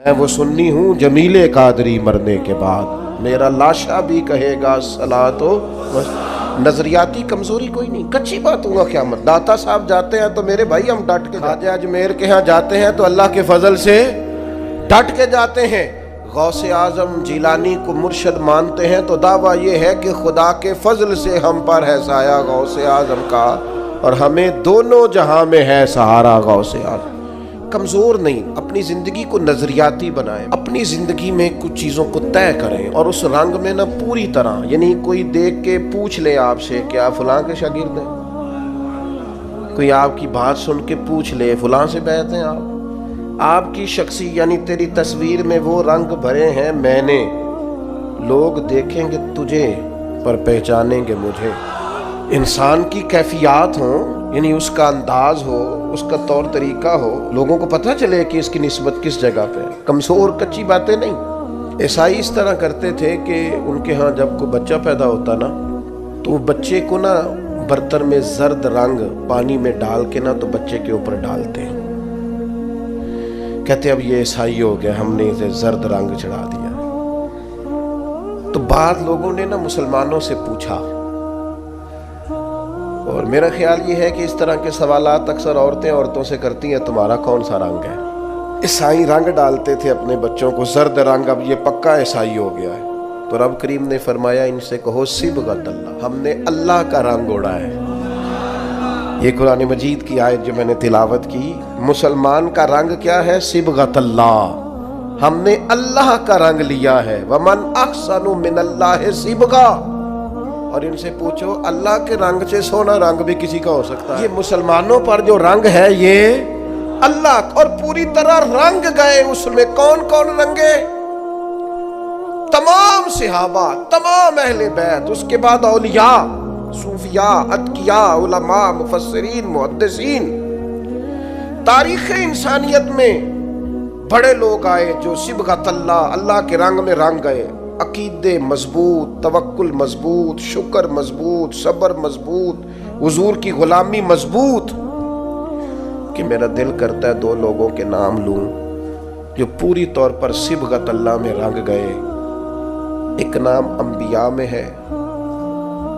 میں وہ سنی ہوں جمیل قادری مرنے کے بعد، میرا لاشا بھی کہے گا صلاۃ و نظریاتی کمزوری کوئی نہیں، کچی بات ہوگا قیامت۔ داتا صاحب جاتے ہیں تو میرے بھائی ہم ڈٹ کے خواجہ اجمیر کے ہاں جاتے ہیں تو اللہ کے فضل سے ڈٹ کے جاتے ہیں۔ غوث اعظم جیلانی کو مرشد مانتے ہیں تو دعویٰ یہ ہے کہ خدا کے فضل سے ہم پر ہے سایہ غوث اعظم کا، اور ہمیں دونوں جہاں میں ہے سہارا غوث اعظم۔ کمزور نہیں، اپنی زندگی کو نظریاتی بنائیں، اپنی زندگی میں کچھ چیزوں کو طے کریں، اور اس رنگ میں نہ پوری طرح، یعنی کوئی دیکھ کے پوچھ لے آپ سے کہ آپ فلاں کے شاگرد ہیں، کوئی آپ کی بات سن کے پوچھ لے فلاں سے بیعت ہیں آپ کی شخصی یعنی تیری تصویر میں وہ رنگ بھرے ہیں میں نے، لوگ دیکھیں گے تجھے پر پہچانیں گے مجھے۔ انسان کی کیفیات ہوں، یعنی اس کا انداز ہو، اس کا طور طریقہ ہو، لوگوں کو پتہ چلے کہ اس کی نسبت کس جگہ پہ ہے، کمزور کچی باتیں نہیں۔ عیسائی اس طرح کرتے تھے کہ ان کے ہاں جب کوئی بچہ پیدا ہوتا نا تو وہ بچے کو نا برتن میں زرد رنگ پانی میں ڈال کے نا تو بچے کے اوپر ڈالتے ہیں، کہتے اب یہ عیسائی ہو گیا، ہم نے اسے زرد رنگ چڑھا دیا۔ تو بعد لوگوں نے نا مسلمانوں سے پوچھا، اور میرا خیال یہ ہے کہ اس طرح کے سوالات اکثر عورتوں سے کرتی ہیں، تمہارا کون سا رنگ ہے؟ عیسائی رنگ ڈالتے تھے اپنے بچوں کو زرد رنگ، اب یہ پکا عیسائی ہو گیا ہے۔ تو رب کریم نے فرمایا ان سے کہو صبغۃ اللہ، ہم نے اللہ کا رنگ اوڑھا ہے۔ یہ قرآن مجید کی آیت جو میں نے تلاوت کی، مسلمان کا رنگ کیا ہے؟ صبغۃ اللہ، ہم نے اللہ کا رنگ لیا ہے۔ ومن احسن من اللہ صبغہ، اور ان سے پوچھو اللہ کے رنگ سے سونا رنگ بھی کسی کا ہو سکتا ہے۔ یہ مسلمانوں پر جو رنگ ہے یہ اللہ، اور پوری طرح رنگ گئے اس میں۔ کون کون رنگے؟ تمام صحابہ، تمام اہل بیت، اس کے بعد اولیاء، صوفیاء، اتقیاء، علماء، مفسرین، محدثین۔ تاریخ انسانیت میں بڑے لوگ آئے جو صبغۃ اللہ، اللہ کے رنگ میں رنگ گئے۔ عقیدے مضبوط، توکل مضبوط، شکر مضبوط، صبر مضبوط، حضور کی غلامی مضبوط، کہ میرا دل کرتا ہے دو لوگوں کے نام لوں جو پوری طور پر صبغۃ اللہ میں رنگ گئے۔ ایک نام انبیاء میں ہے،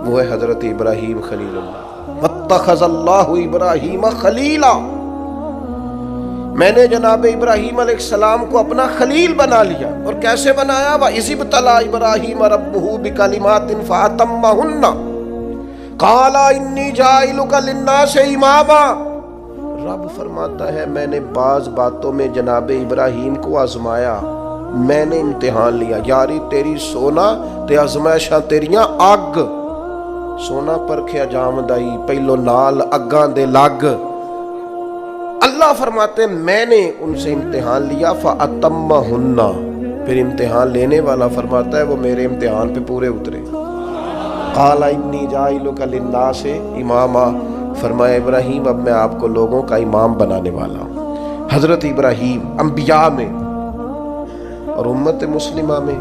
وہ ہے حضرت ابراہیم خلیل اللہ، واتخذ اللہ ابراہیم خلیلا، میں نے جناب ابراہیم علیہ السلام کو اپنا خلیل بنا لیا۔ اور کیسے بنایا؟ وَإِذِ ابْتَلَىٰ إِبْرَاهِيمَ رَبُّهُ بِكَلِمَاتٍ فَأَتَمَّهُنَّ قَالَ إِنِّي جَاعِلُكَ لِلنَّاسِ إِمَامًا۔ رب فرماتا ہے میں نے بعض باتوں میں جناب ابراہیم کو آزمایا، میں نے امتحان لیا۔ یاری تیری سونا تے آزمائشاں تیریاں اگ، سونا پرکھیا جامدائی پہلو نال اگاں دے لگ۔ اللہ فرماتے ہیں میں نے ان سے امتحان لیا، فَأَتَمَّهُنَّ، پھر امتحان لینے والا فرماتا ہے وہ میرے امتحان پہ پورے اترے۔ قَالَ إِنِّي جَاعِلُكَ لِلنَّاسِ إِمَامًا، فرمایا ابراہیم اب میں آپ کو لوگوں کا امام بنانے والا ہوں۔ حضرت ابراہیم انبیاء میں اور امت مسلمہ میں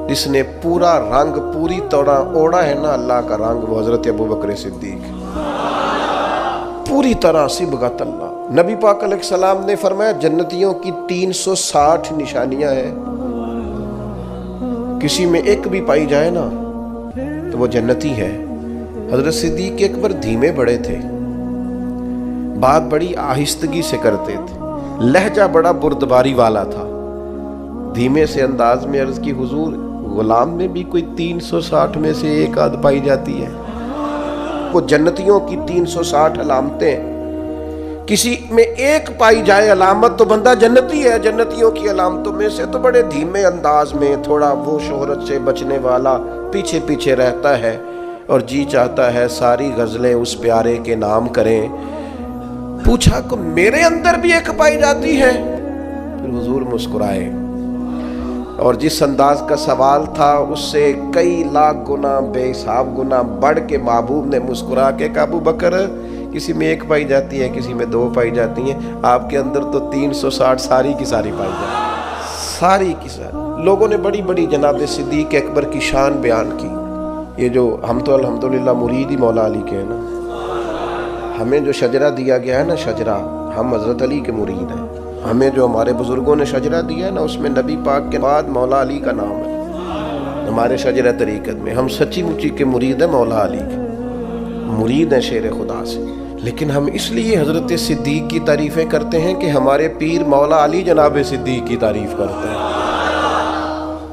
جس نے پورا رنگ پوری طرح اوڑھا ہے نا اللہ کا رنگ، وہ حضرت ابوبکر صدیق، پوری طرح صبغۃ اللہ۔ نبی پاک علیہ السلام نے فرمایا جنتیوں کی 360 نشانیاں ہیں، کسی میں ایک بھی پائی جائے نا تو وہ جنتی ہے۔ حضرت صدیق اکبر دھیمے بڑے تھے، بات بڑی آہستگی سے کرتے تھے، لہجہ بڑا بردباری والا تھا، دھیمے سے انداز میں عرض کی حضور غلام میں بھی کوئی 360 میں سے ایک آدھ پائی جاتی ہے؟ وہ جنتیوں کی 360 علامتیں، کسی میں ایک پائی جائے علامت تو بندہ جنتی ہے۔ جنتیوں کی علامتوں میں سے تو بڑے دھیمے انداز میں، تھوڑا وہ شہرت سے بچنے والا، پیچھے پیچھے رہتا ہے، اور جی چاہتا ہے ساری غزلیں اس پیارے کے نام کریں۔ پوچھا کہ میرے اندر بھی ایک پائی جاتی ہے؟ پھر حضور مسکرائے، اور جس انداز کا سوال تھا اس سے کئی لاکھ گنا بے حساب گنا بڑھ کے محبوب نے مسکرا کے کہا ابو بکر کسی میں ایک پائی جاتی ہے، کسی میں 2 پائی جاتی ہیں، آپ کے اندر تو 360 ساری کی ساری پائی جاتی ہیں، ساری کی ساری۔ لوگوں نے بڑی بڑی جناب صدیق اکبر کی شان بیان کی۔ یہ جو ہم تو الحمدللہ مرید ہی مولا علی کے ہیں نا، ہمیں جو شجرہ دیا گیا ہے نا، شجرہ، ہم حضرت علی کے مرید ہیں۔ ہمیں جو ہمارے بزرگوں نے شجرہ دیا ہے نا، اس میں نبی پاک کے بعد مولا علی کا نام ہے ہمارے شجرہ طریقت میں۔ ہم سچی مچی کے مرید ہیں مولا علی کے، مرید ہیں شیر خدا سے، لیکن ہم اس لیے حضرت صدیق کی تعریفیں کرتے ہیں کہ ہمارے پیر مولا علی جناب صدیق کی تعریف کرتے ہیں،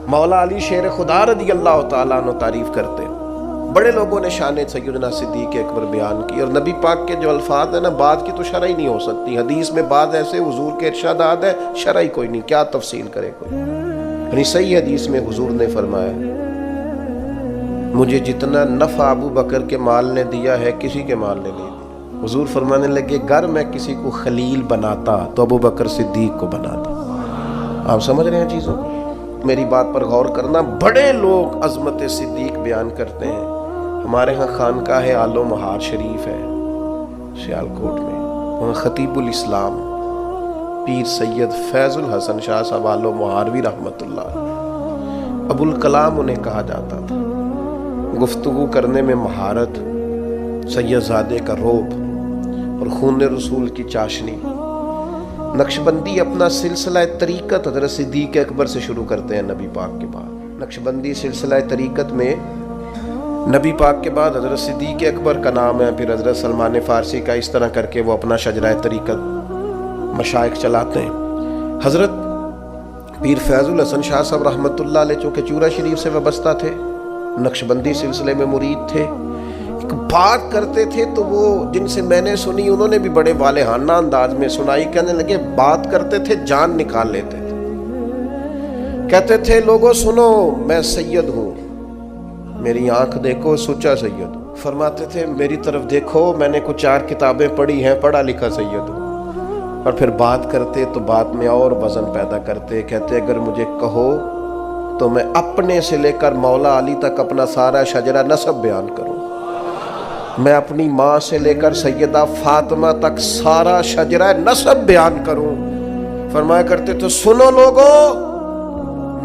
مولا علی شیر خدا رضی اللہ تعالیٰ عنہ تعریف کرتے ہیں۔ بڑے لوگوں نے شان سیدنا صدیق اکبر بیان کی، اور نبی پاک کے جو الفاظ ہیں نا، بات کی تو شرح ہی نہیں ہو سکتی۔ حدیث میں بعض ایسے حضور کے ارشادات ہے، شرح ہی کوئی نہیں، کیا تفصیل کرے کوئی۔ یعنی صحیح حدیث میں حضور نے فرمایا، مجھے جتنا نفع ابو بکر کے مال نے دیا ہے کسی کے مال نے نہیں دیا۔ حضور فرمانے لگے، گر میں کسی کو خلیل بناتا تو ابو بکر صدیق کو بناتا۔ آپ سمجھ رہے ہیں چیزوں کو؟ میری بات پر غور کرنا۔ بڑے لوگ عظمت صدیق بیان کرتے ہیں۔ ہمارے ہاں خانقاہ آل و مہار شریف ہے سیالکوٹ میں، وہاں خطیب الاسلام پیر سید فیض الحسن شاہ صاحب آل و مہاروی رحمت اللہ، ابو الکلام انہیں کہا جاتا تھا۔ گفتگو کرنے میں مہارت، سید زادے کا روب اور خون رسول کی چاشنی۔ نقشبندی اپنا سلسلہ طریقت حضرت صدیق اکبر سے شروع کرتے ہیں نبی پاک کے بعد۔ نقشبندی سلسلہ طریقت میں نبی پاک کے بعد حضرت صدیق اکبر کا نام ہے، پھر حضرت سلمان فارسی کا، اس طرح کر کے وہ اپنا شجرہ طریقت مشائخ چلاتے ہیں۔ حضرت پیر فیض الحسن شاہ صاحب رحمت اللہ علیہ چونکہ چورا شریف سے وابستہ تھے، نقشبندی سلسلے میں مرید تھے، ایک بات کرتے تھے تو وہ جن سے میں نے سنی انہوں نے بھی بڑے والہانہ انداز میں سنائی۔ کہنے لگے، بات کرتے تھے جان نکال لیتے تھے، کہتے تھے لوگوں سنو میں سید ہوں، میری آنکھ دیکھو سچا سید ہوں۔ فرماتے تھے میری طرف دیکھو میں نے کچھ 4 کتابیں پڑھی ہیں، پڑھا لکھا سید ہوں۔ اور پھر بات کرتے تو بات میں اور وزن پیدا کرتے، کہتے اگر مجھے کہو تو میں اپنے سے لے کر مولا علی تک اپنا سارا شجرہ نسب بیان کروں، میں اپنی ماں سے لے کر سیدہ فاطمہ تک سارا شجرہ نسب بیان کروں۔ فرمایا کرتے تو سنو لوگوں،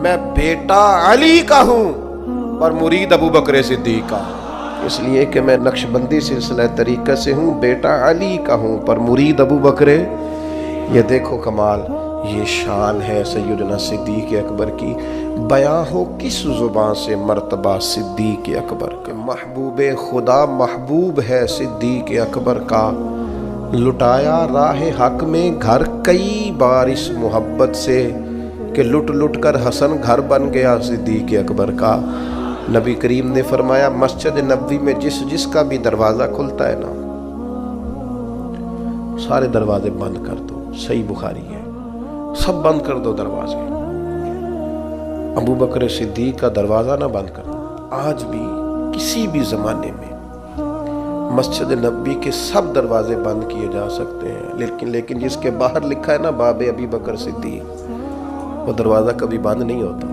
میں بیٹا علی کا ہوں اور مرید ابو بکر صدیق کا، اس لیے کہ میں نقشبندی سلسلہ طریقت سے ہوں، بیٹا علی کا ہوں پر مرید ابو بکر۔ یہ دیکھو کمال، یہ شان ہے سیدنا صدیق اکبر کی۔ بیاں ہو کس زبان سے مرتبہ صدیق اکبر کا، محبوب خدا محبوب ہے صدیق اکبر کا، لٹایا راہ حق میں گھر کئی بار اس محبت سے کہ لٹ لٹ کر حسن گھر بن گیا صدیق اکبر کا۔ نبی کریم نے فرمایا مسجد نبوی میں جس جس کا بھی دروازہ کھلتا ہے نا، سارے دروازے بند کر دو، صحیح بخاری ہے، سب بند کر دو دروازے، ابو بکر صدیق کا دروازہ نہ بند کرنا۔ آج بھی کسی بھی زمانے میں مسجد نبوی کے سب دروازے بند کیے جا سکتے ہیں، لیکن جس کے باہر لکھا ہے نا باب ابی بکر صدیق، وہ دروازہ کبھی بند نہیں ہوتا،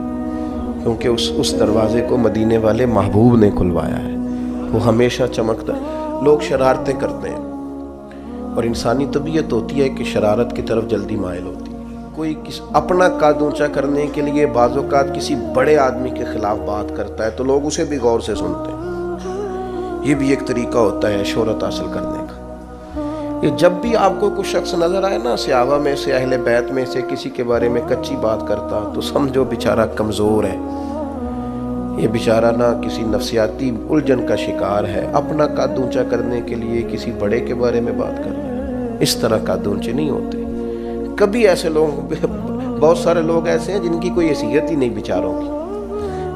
کیونکہ اس دروازے کو مدینے والے محبوب نے کھلوایا ہے، وہ ہمیشہ چمکتا ہے۔ لوگ شرارتیں کرتے ہیں اور انسانی طبیعت ہوتی ہے کہ شرارت کی طرف جلدی مائل ہوتی ہے۔ کوئی اپنا قد اونچا کرنے کے لیے بعض اوقات کسی بڑے آدمی کے خلاف بات کرتا ہے تو لوگ اسے بھی غور سے سنتے ہیں، یہ بھی ایک طریقہ ہوتا ہے شہرت حاصل کرنے کا۔ یہ جب بھی آپ کو کوئی شخص نظر آئے نا صحابہ میں سے، اہل بیت میں سے کسی کے بارے میں کچی بات کرتا تو سمجھو بیچارہ کمزور ہے، یہ بیچارہ نہ کسی نفسیاتی الجھن کا شکار ہے، اپنا قد اونچا کرنے کے لیے کسی بڑے کے بارے میں بات کر رہا ہے۔ اس طرح قد اونچے نہیں ہوتے۔ کبھی ایسے لوگ، بہت سارے لوگ ایسے ہیں جن کی کوئی حیثیت ہی نہیں بیچاروں کی،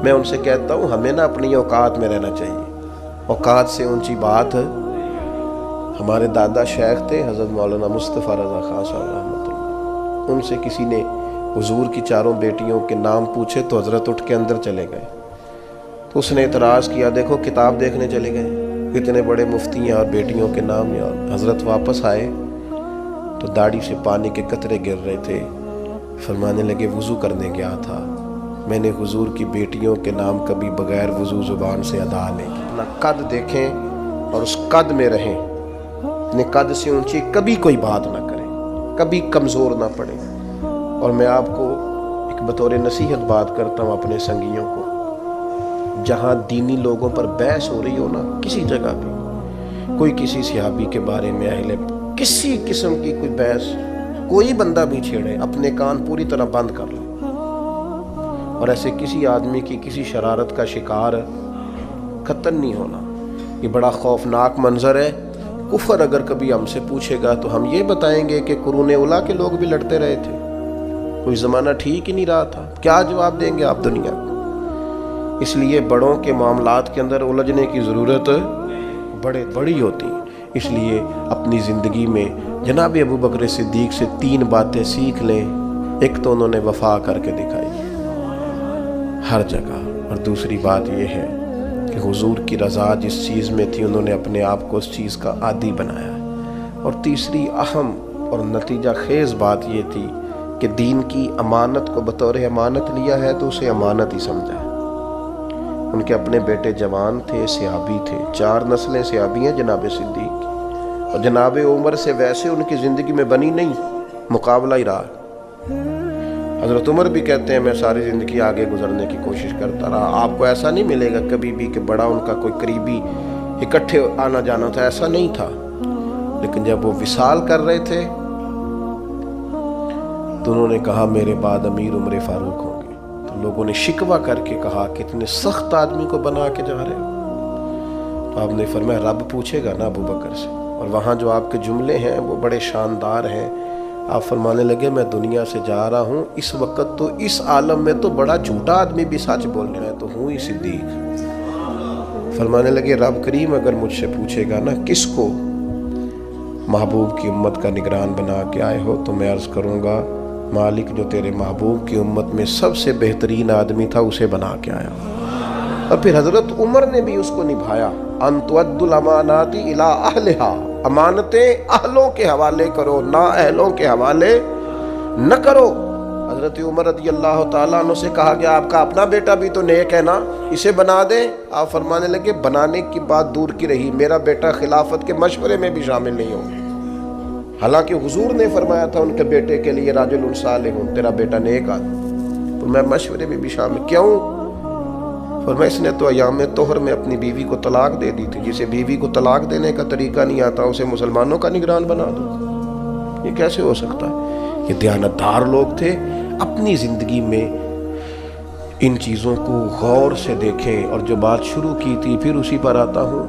میں ان سے کہتا ہوں ہمیں نا اپنی اوقات میں رہنا چاہیے۔ اوقات سے اونچی بات ہمارے دادا شیخ تھے حضرت مولانا مصطفیٰ رضا خان صاحب رحمۃ اللہ، ان سے کسی نے حضور کی 4 بیٹیوں کے نام پوچھے تو حضرت اٹھ کے اندر چلے گئے، تو اس نے اعتراض کیا دیکھو کتاب دیکھنے چلے گئے، اتنے بڑے مفتی ہیں اور بیٹیوں کے نام یاد۔ حضرت واپس آئے تو داڑھی سے پانی کے قطرے گر رہے تھے، فرمانے لگے وضو کرنے گیا تھا، میں نے حضور کی بیٹیوں کے نام کبھی بغیر وضو زبان سے ادا نہیں کی۔ اپنا قد دیکھیں اور اس قد میں رہیں، اپنے قد سے اونچی کبھی کوئی بات نہ کریں، کبھی کمزور نہ پڑیں۔ اور میں آپ کو ایک بطور نصیحت بات کرتا ہوں اپنے سنگیوں کو، جہاں دینی لوگوں پر بحث ہو رہی ہو نا، کسی جگہ پہ کوئی کسی صحابی کے بارے میں کسی قسم کی کوئی بحث کوئی بندہ بھی چھیڑے اپنے کان پوری طرح بند کر لے، اور ایسے کسی آدمی کی کسی شرارت کا شکار قطعاً نہیں ہونا۔ یہ بڑا خوفناک منظر ہے۔ کفر اگر کبھی ہم سے پوچھے گا تو ہم یہ بتائیں گے کہ قرون اولیٰ کے لوگ بھی لڑتے رہے تھے، کوئی زمانہ ٹھیک ہی نہیں رہا تھا۔ کیا جواب دیں گے آپ دنیا کو؟ اس لیے بڑوں کے معاملات کے اندر الجھنے کی ضرورت بڑی ہوتی ہے۔ اس لیے اپنی زندگی میں جناب ابو بکر صدیق سے 3 باتیں سیکھ لیں۔ ایک تو انہوں نے وفا کر کے دکھائی ہر جگہ، اور دوسری بات یہ ہے کہ حضور کی رضا جس چیز میں تھی انہوں نے اپنے آپ کو اس چیز کا عادی بنایا، اور تیسری اہم اور نتیجہ خیز بات یہ تھی کہ دین کی امانت کو بطور امانت لیا ہے تو اسے امانت ہی سمجھا۔ ان کے اپنے بیٹے جوان تھے، صحابی تھے، 4 نسلیں صحابی ہیں جناب صدیق کی، اور جناب عمر سے ویسے ان کی زندگی میں بنی نہیں، مقابلہ ہی رہا۔ حضرت عمر بھی کہتے ہیں میں ساری زندگی آگے گزرنے کی کوشش کرتا رہا۔ آپ کو ایسا نہیں ملے گا کبھی بھی کہ بڑا ان کا کوئی قریبی اکٹھے آنا جانا تھا، ایسا نہیں تھا۔ لیکن جب وہ وصال کر رہے تھے تو انہوں نے کہا میرے بعد امیر عمر فاروق ہوں گے، تو لوگوں نے شکوہ کر کے کہا کہ اتنے سخت آدمی کو بنا کے جا رہے ہو۔ تو آپ نے فرمایا رب پوچھے گا نا ابو بکر سے، اور وہاں جو آپ کے جملے ہیں وہ بڑے شاندار ہیں۔ آپ فرمانے لگے میں دنیا سے جا رہا ہوں، اس وقت تو اس عالم میں تو بڑا جھوٹا آدمی بھی سچ بولنے میں تو ہوں ہی صدیق۔ فرمانے لگے رب کریم اگر مجھ سے پوچھے گا نا کس کو محبوب کی امت کا نگران بنا کے آئے ہو، تو میں عرض کروں گا مالک جو تیرے محبوب کی امت میں سب سے بہترین آدمی تھا اسے بنا کے آیا۔ اور پھر حضرت عمر نے بھی اس کو نبھایا، ان تؤدوا الامانات الی اہلھا، امانتیں اہلوں کے حوالے کرو، نا اہلوں کے حوالے نہ کرو۔ حضرت عمر رضی اللہ تعالیٰ عنہ سے کہا گیا آپ کا اپنا بیٹا بھی تو نیک ہے نا، اسے بنا دیں۔ آپ فرمانے لگے بنانے کی بات دور کی رہی، میرا بیٹا خلافت کے مشورے میں بھی شامل نہیں ہوگا۔ حالانکہ حضور نے فرمایا تھا ان کے بیٹے کے لیے راجل صالح، تیرا بیٹا نیک آدمی، تو میں مشورے میں بھی شامل کیوں؟ فرمایا اس نے تو ایام طہر میں اپنی بیوی کو طلاق دے دی تھی، جسے بیوی کو طلاق دینے کا طریقہ نہیں آتا اسے مسلمانوں کا نگران بنا دو، یہ کیسے ہو سکتا ہے؟ یہ دیانتدار لوگ تھے۔ اپنی زندگی میں ان چیزوں کو غور سے دیکھیں، اور جو بات شروع کی تھی پھر اسی پر آتا ہوں،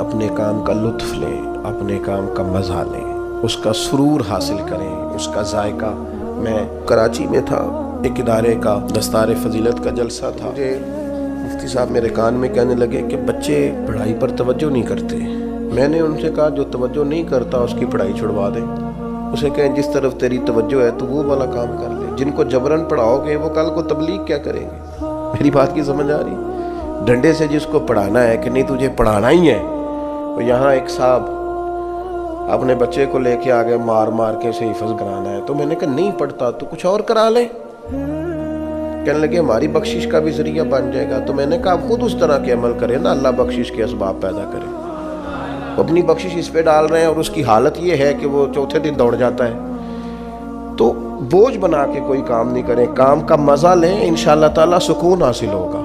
اپنے کام کا لطف لیں، اپنے کام کا مزہ لیں، اس کا سرور حاصل کریں، اس کا ذائقہ۔ میں کراچی میں تھا، ایک ادارے کا دستار فضیلت کا جلسہ تھا، مجھے مفتی صاحب میرے کان میں کہنے لگے کہ بچے پڑھائی پر توجہ نہیں کرتے۔ میں نے ان سے کہا جو توجہ نہیں کرتا اس کی پڑھائی چھڑوا دیں، اسے کہیں جس طرف تیری توجہ ہے تو وہ والا کام کر لے۔ جن کو جبرن پڑھاؤ گے وہ کل کو تبلیغ کیا کریں گے؟ میری بات کی سمجھ آ رہی؟ ڈنڈے سے جس کو پڑھانا ہے کہ نہیں تجھے پڑھانا ہی ہے، تو یہاں ایک صاحب اپنے بچے کو لے کے آگے مار مار کے اسے حفظ کرانا ہے، تو میں نے کہا نہیں پڑھتا تو کچھ اور کرا لیں۔ کہنے لگے ہماری بخشش کا بھی ذریعہ بن جائے گا، تو میں نے کہا آپ خود اس طرح کے عمل کریں نا، اللہ بخشش کے اسباب پیدا کرے۔ اپنی بخشش اس پہ ڈال رہے ہیں اور اس کی حالت یہ ہے کہ وہ چوتھے دن دوڑ جاتا ہے۔ تو بوجھ بنا کے کوئی کام نہیں کریں، کام کا مزہ لیں، انشاءاللہ تعالی سکون حاصل ہوگا۔